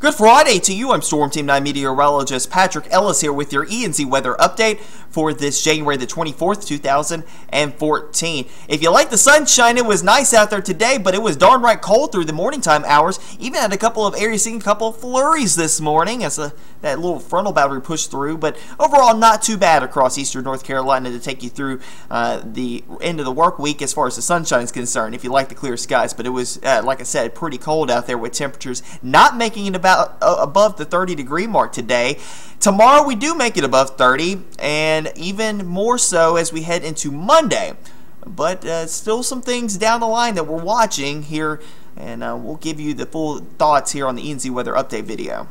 Good Friday to you. I'm Storm Team 9 Meteorologist Patrick Ellis here with your ENC Weather update for this January the 24th, 2014. If you like the sunshine, it was nice out there today, but it was darn right cold through the morning time hours. Even had a couple of areas seeing a couple of flurries this morning as that little frontal boundary pushed through, but overall not too bad across eastern North Carolina to take you through the end of the work week as far as the sunshine is concerned, if you like the clear skies. But it was, like I said, pretty cold out there with temperatures not making it above the 30-degree mark today. Tomorrow we do make it above 30, and even more so as we head into Monday. But still some things down the line that we're watching here, and we'll give you the full thoughts here on the ENC Weather Update video.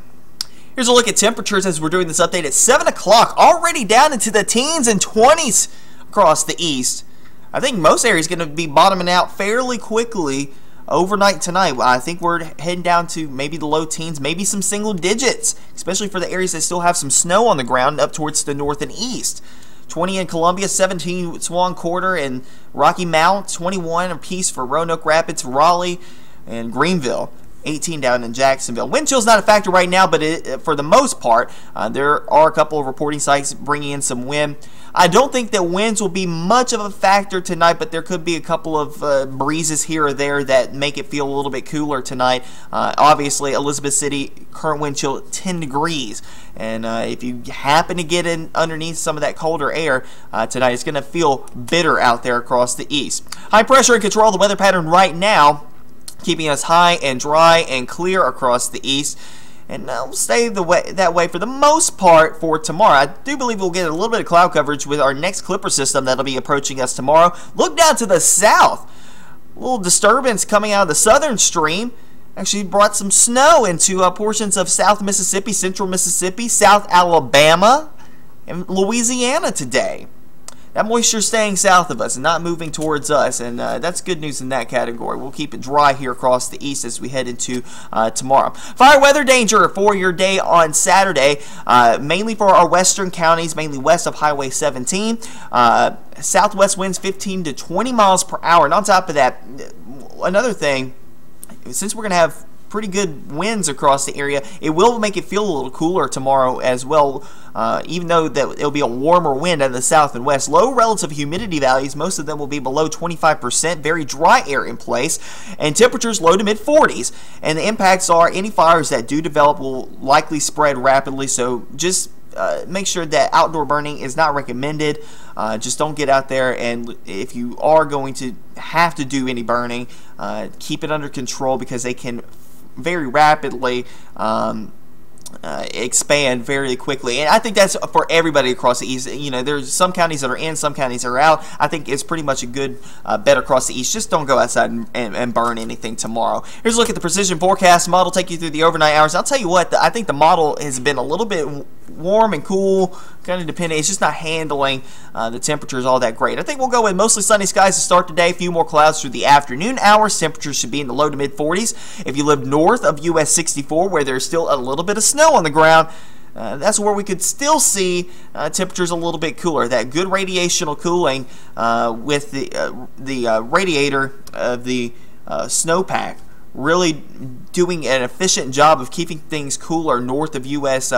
Here's a look at temperatures as we're doing this update at 7 o'clock, already down into the teens and 20s across the east. I think most areas are going to be bottoming out fairly quickly overnight tonight. I think we're heading down to maybe the low teens, maybe some single digits, especially for the areas that still have some snow on the ground up towards the north and east. 20 in Columbia, 17 Swan Quarter and Rocky Mount, 21 apiece for Roanoke Rapids, Raleigh, and Greenville. 18 down in Jacksonville. Wind chill's not a factor right now, but for the most part, there are a couple of reporting sites bringing in some wind. I don't think that winds will be much of a factor tonight, but there could be a couple of breezes here or there that make it feel a little bit cooler tonight. Obviously, Elizabeth City, current wind chill 10 degrees. And if you happen to get in underneath some of that colder air tonight, it's going to feel bitter out there across the east. High pressure and control the weather pattern right now, keeping us high and dry and clear across the east. And we'll stay that way for the most part for tomorrow. I do believe we'll get a little bit of cloud coverage with our next Clipper system that'll be approaching us tomorrow. Look down to the south. A little disturbance coming out of the southern stream. Actually brought some snow into portions of South Mississippi, Central Mississippi, South Alabama, and Louisiana today. That moisture staying south of us and not moving towards us, and that's good news in that category. We'll keep it dry here across the east as we head into tomorrow. Fire weather danger for your day on Saturday, mainly for our western counties, mainly west of Highway 17. Southwest winds 15 to 20 miles per hour. And on top of that, another thing, since we're going to have pretty good winds across the area, it will make it feel a little cooler tomorrow as well, even though that it'll be a warmer wind out of the south and west. Low relative humidity values, most of them will be below 25%, very dry air in place, and temperatures low to mid 40s. And the impacts are any fires that do develop will likely spread rapidly, so just make sure that outdoor burning is not recommended. Just don't get out there, and if you are going to have to do any burning, keep it under control, because they can very rapidly expand very quickly. And I think that's for everybody across the east. You know, there's some counties that are in, some counties are out. I think it's pretty much a good bet across the east. Just don't go outside and burn anything tomorrow. Here's a look at the precision forecast model, take you through the overnight hours. I'll tell you what, I think the model has been a little bit warm and cool, kind of depending. It's just not handling the temperatures all that great. I think we'll go with mostly sunny skies to start today. A few more clouds through the afternoon hours. Temperatures should be in the low to mid 40s. If you live north of US 64, where there's still a little bit of snow on the ground, that's where we could still see temperatures a little bit cooler. That good radiational cooling with the radiator of the snowpack really doing an efficient job of keeping things cooler north of US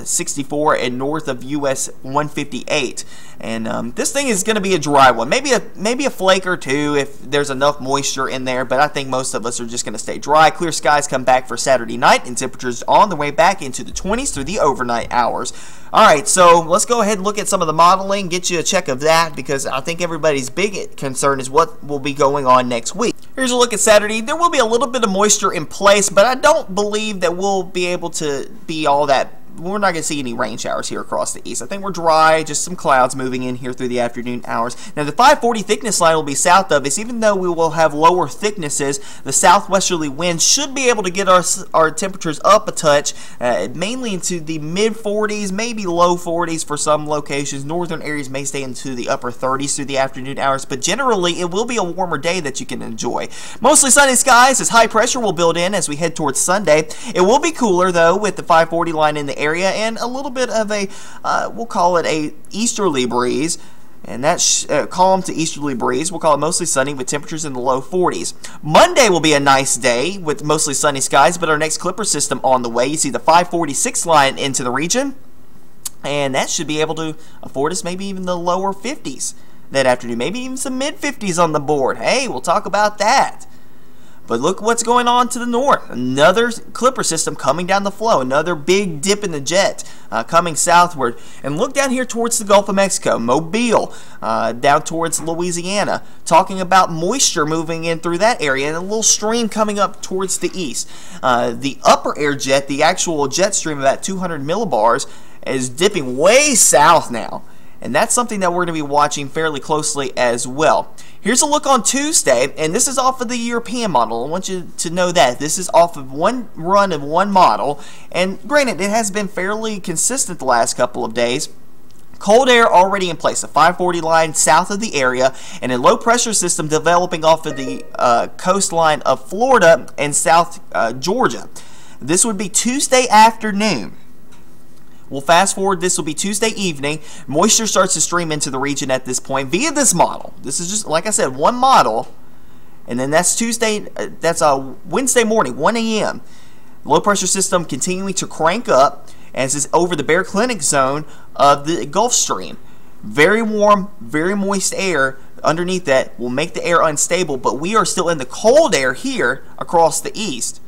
64 and north of US 158. And this thing is going to be a dry one. Maybe a flake or two if there's enough moisture in there, but I think most of us are just going to stay dry. Clear skies come back for Saturday night, and temperatures on the way back into the 20s through the overnight hours. Alright, so let's go ahead and look at some of the modeling, get you a check of that, because I think everybody's big concern is what will be going on next week. Here's a look at Saturday. There will be a little bit of moisture in place, but I don't believe that we'll be able to be all that. We're not going to see any rain showers here across the east. I think we're dry, just some clouds moving in here through the afternoon hours. Now, the 540 thickness line will be south of us. Even though we will have lower thicknesses, the southwesterly wind should be able to get our temperatures up a touch, mainly into the mid 40s, maybe low 40s for some locations. Northern areas may stay into the upper 30s through the afternoon hours, but generally it will be a warmer day that you can enjoy. Mostly sunny skies as high pressure will build in as we head towards Sunday. It will be cooler, though, with the 540 line in the area and a little bit of a, we'll call it a easterly breeze And that's calm to easterly breeze. We'll call it mostly sunny with temperatures in the low 40s. Monday will be a nice day with mostly sunny skies, but our next Clipper system on the way. You see the 546 line into the region, and that should be able to afford us maybe even the lower 50s that afternoon. Maybe even some mid-50s on the board. Hey, we'll talk about that. But look what's going on to the north. Another Clipper system coming down the flow. Another big dip in the jet coming southward. And look down here towards the Gulf of Mexico. Mobile, down towards Louisiana. Talking about moisture moving in through that area. And a little stream coming up towards the east. The upper air jet, the actual jet stream of about 200 millibars, is dipping way south now. And that's something that we're going to be watching fairly closely as well. Here's a look on Tuesday, and this is off of the European model. I want you to know that. This is off of one run of one model, and granted, it has been fairly consistent the last couple of days. Cold air already in place, a 540 line south of the area, and a low pressure system developing off of the coastline of Florida and South Georgia. This would be Tuesday afternoon. We'll fast forward. This will be Tuesday evening. Moisture starts to stream into the region at this point via this model. This is just, like I said, one model. And then that's Tuesday, that's Wednesday morning, 1 a.m. Low pressure system continuing to crank up as is over the Bear Clinic zone of the Gulf Stream. Very warm, very moist air underneath that will make the air unstable, but we are still in the cold air here across the east.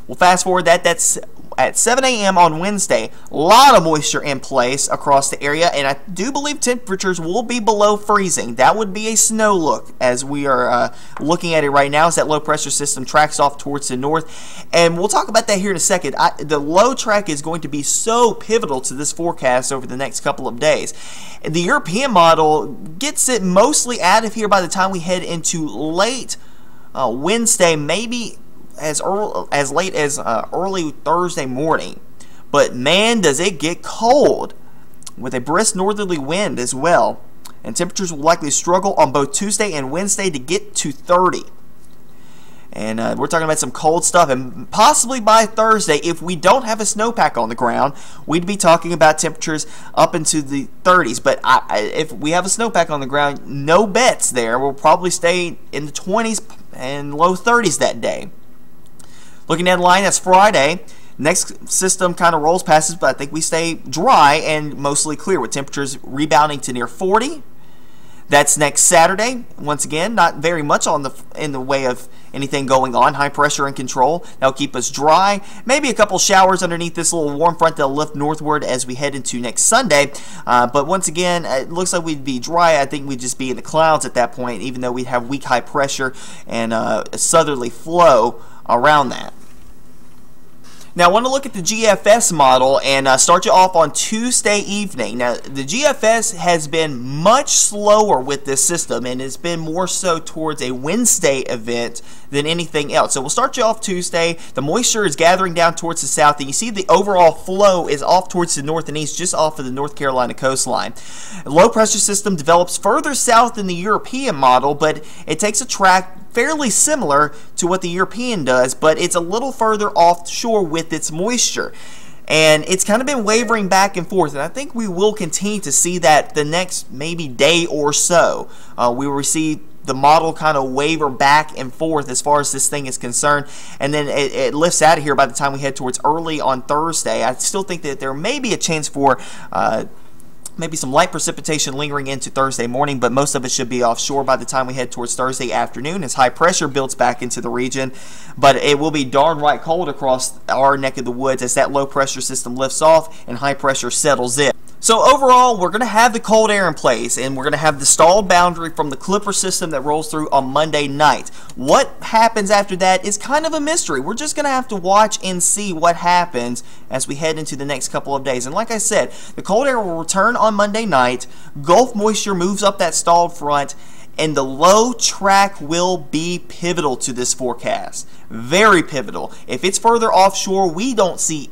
We'll fast forward that's at 7 a.m. on Wednesday. A lot of moisture in place across the area, and I do believe temperatures will be below freezing. That would be a snow look as we are looking at it right now as that low pressure system tracks off towards the north. And we'll talk about that here in a second. The low track is going to be so pivotal to this forecast over the next couple of days. And the European model gets it mostly out of here by the time we head into late Wednesday, maybe as late as early Thursday morning. But man, does it get cold with a brisk northerly wind as well. And temperatures will likely struggle on both Tuesday and Wednesday to get to 30. And we're talking about some cold stuff, and possibly by Thursday, if we don't have a snowpack on the ground, we'd be talking about temperatures up into the 30s. But if we have a snowpack on the ground, no bets there. We'll probably stay in the 20s and low 30s that day. Looking at the line, that's Friday. Next system kind of rolls past us, but I think we stay dry and mostly clear with temperatures rebounding to near 40. That's next Saturday. Once again, not very much in the way of anything going on. High pressure and control. That'll keep us dry. Maybe a couple showers underneath this little warm front that'll lift northward as we head into next Sunday. But once again, it looks like we'd be dry. I think we'd just be in the clouds at that point, even though we'd have weak high pressure and a southerly flow around that. Now, I want to look at the GFS model and start you off on Tuesday evening. Now, the GFS has been much slower with this system and has been more so towards a Wednesday event than anything else. So we'll start you off Tuesday. The moisture is gathering down towards the south, and you see the overall flow is off towards the north and east, just off of the North Carolina coastline. A low pressure system develops further south than the European model, but it takes a track fairly similar to what the European does, but it's a little further offshore with its moisture. And it's kind of been wavering back and forth, and I think we will continue to see that the next maybe day or so. We will see the model kind of waver back and forth as far as this thing is concerned, and then it lifts out of here by the time we head towards early on Thursday. I still think that there may be a chance for maybe some light precipitation lingering into Thursday morning, but most of it should be offshore by the time we head towards Thursday afternoon as high pressure builds back into the region. But it will be darn right cold across our neck of the woods as that low pressure system lifts off and high pressure settles in. So overall, we're going to have the cold air in place, and we're going to have the stalled boundary from the Clipper system that rolls through on Monday night. What happens after that is kind of a mystery. We're just going to have to watch and see what happens as we head into the next couple of days. And like I said, the cold air will return on Monday night. Gulf moisture moves up that stalled front, and the low track will be pivotal to this forecast. Very pivotal. If it's further offshore, we don't see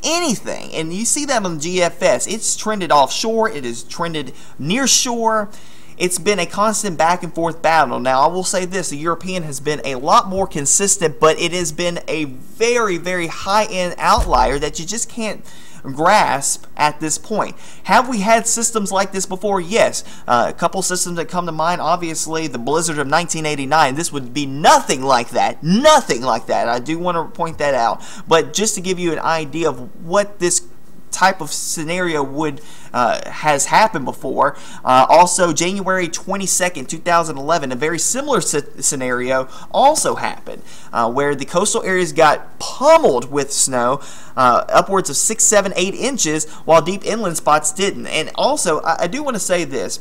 anything, and you see that on the GFS. It's trended offshore, it is trended near shore. It's been a constant back and forth battle. Now, I will say this, the European has been a lot more consistent, but it has been a very, very high-end outlier that you just can't grasp at this point. Have we had systems like this before? Yes. A couple systems that come to mind, obviously, the blizzard of 1989. This would be nothing like that. Nothing like that. I do want to point that out. But just to give you an idea of what this type of scenario would has happened before. Also, January 22nd, 2011, a very similar scenario also happened, where the coastal areas got pummeled with snow, upwards of 6, 7, 8 inches, while deep inland spots didn't. And also, I do want to say this.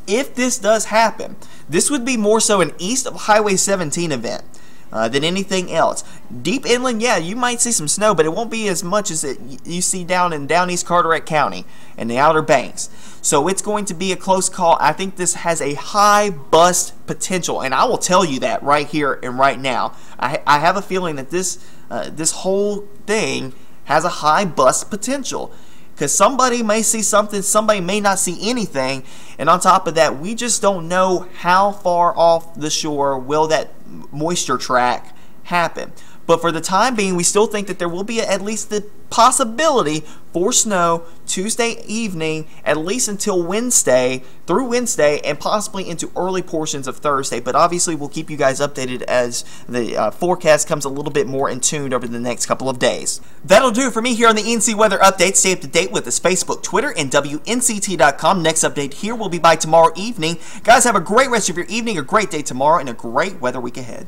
If this does happen, this would be more so an east of Highway 17 event than anything else. Deep inland, yeah, you might see some snow, but it won't be as much as you see down in East Carteret County and the Outer Banks. So it's going to be a close call. I think this has a high bust potential, and I will tell you that right here and right now. I have a feeling that this whole thing has a high bust potential. Because somebody may see something, somebody may not see anything, and on top of that, we just don't know how far off the shore will that moisture track happen. But for the time being, we still think that there will be at least the possibility for snow Tuesday evening, at least until Wednesday, through Wednesday, and possibly into early portions of Thursday. But obviously, we'll keep you guys updated as the forecast comes a little bit more in tune over the next couple of days. That'll do it for me here on the ENC Weather Update. Stay up to date with us, Facebook, Twitter, and WNCT.com. Next update here will be by tomorrow evening. Guys, have a great rest of your evening, a great day tomorrow, and a great weather week ahead.